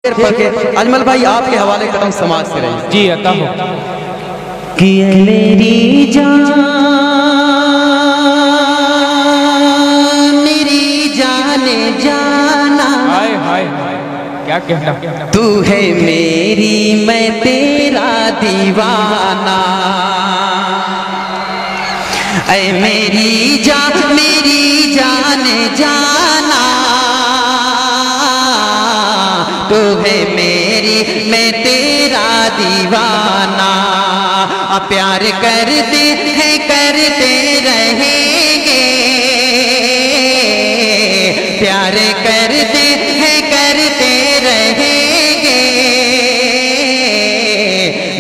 अजमल भाई आपके हवाले कदम समाज से रही। जी अता हो कि मेरी जान मेरी जाने जाना, हाय हाय क्या कहना, तू है मेरी मैं तेरा दीवाना। ऐ मेरी जाने जाना, तू है मेरी मैं तेरा दीवाना। प्यार करते हैं करते रहेंगे, प्यार करते हैं करते रहेंगे।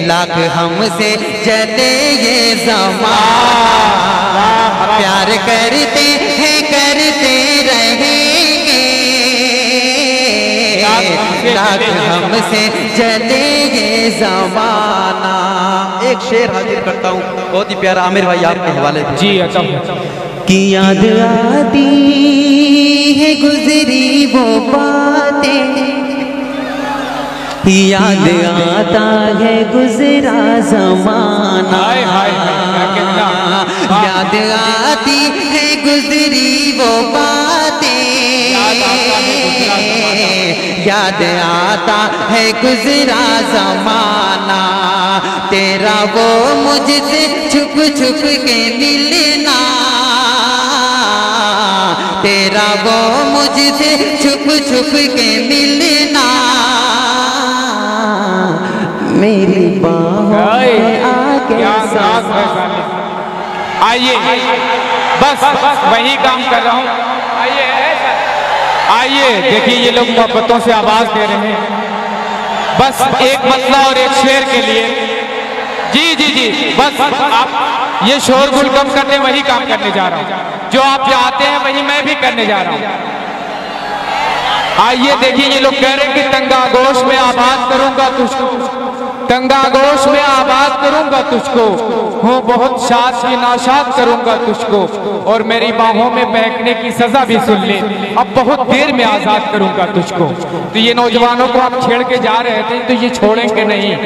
लाख हमसे जले ये ज़माना, प्यार करते हैं करते रहेंगे। लाख हमसे जले ये ज़माना। एक शेर हाजिर करता हूँ, बहुत ही प्यारा आमिर भाई आपके हवाले से। जी अता कि याद आती है गुजरी वो बातें, याद आता है गुजरा ज़माना। हाय हाय क्या कहना, याद आती है गुजरी वो बातें, याद आता है गुजरा ज़माना। तेरा वो मुझसे छुप छुप के मिलना, तेरा वो मुझसे छुप छुप के मिलना। मेरी बाहों में आके आइए, बस वही काम कर रहा हूँ। आइए आइए, देखिए ये लोग मोहब्बतों से आवाज दे रहे हैं। बस एक मसला और एक शेर के लिए। जी जी जी, बस आप ये शोरगुल कम करने वही काम करने जा रहा हूँ जो आप चाहते हैं, वही मैं भी करने जा रहा हूँ। आइए देखिए, ये लोग कह रहे हैं कि तंगागोश में आबाद करूंगा तुझको, तंगागोश में आबाद करूंगा तुझको, हूँ बहुत शाद की नाशाद करूंगा तुझको, और मेरी बाहों में बहकने की सजा भी सुन ले, अब बहुत देर में आजाद करूंगा तुझको। तो ये नौजवानों को आप छेड़ के जा रहे थे, तो ये छोड़ेंगे नहीं।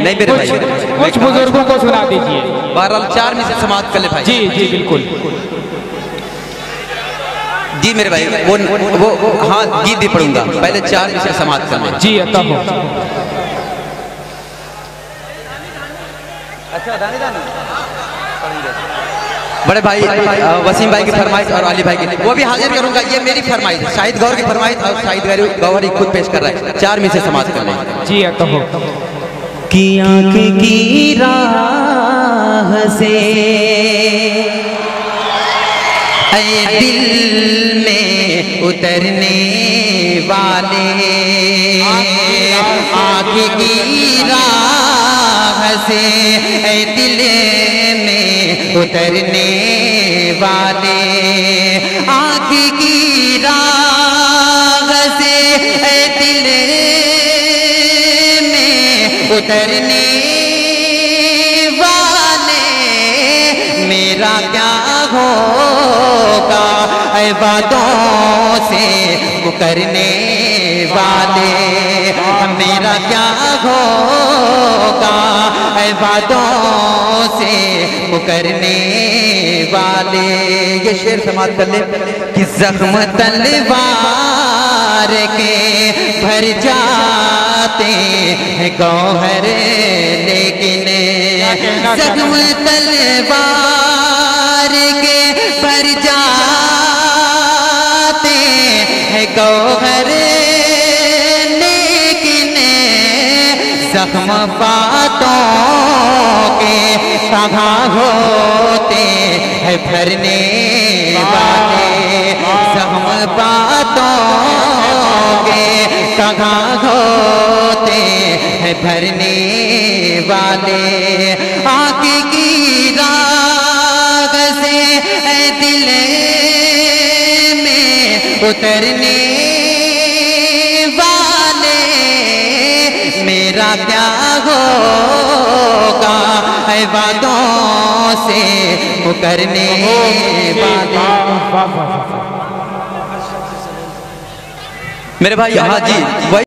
कुछ बुजुर्गों को सुना दीजिए। बहरहाल 4 में से समाप्त कर ले भाई। जी जी बिल्कुल। जी मेरे भाई, वो हाँ गीत भी पढ़ूंगा, पहले 4 में से समाप्त कर ले। जी अता हो। अच्छा बड़े भाई वसीम भाई की फरमाइश और अली भाई की, वो भी हाजिर करूंगा। ये मेरी फरमाइश, शाहिद गौर की फरमाइश, और शाहिद गौहर खुद पेश कर रहा है। 4 में से समाप्त कर ले। जी अता हो। कि आँख की राह से ऐ दिल में उतरने वाले, आँख की राह से ऐ दिल में उतरने वाले, आँख की राह से ऐ दिल में उतरने वाले। मेरा क्या होगा ऐ वादों से मुकरने वाले, मेरा क्या होगा ऐ वादों से मुकरने वाले। ये शेर समाप्त कर ले कि जख्म तलवार के भर जाते हैं गौहर, लेकिन जख्म तलवार के भर जाते हैं गौहर, लेकिन जख्म बातों के कहाँ होते हैं भरने वाले, जख्म बातों के कहाँ होते हैं भरने वाले। आँख की राग से ऐ दिल में उतरने वाले, मेरा क्या होगा ऐ वादों से मुकरने वाले। मेरे भाई हाँ जी।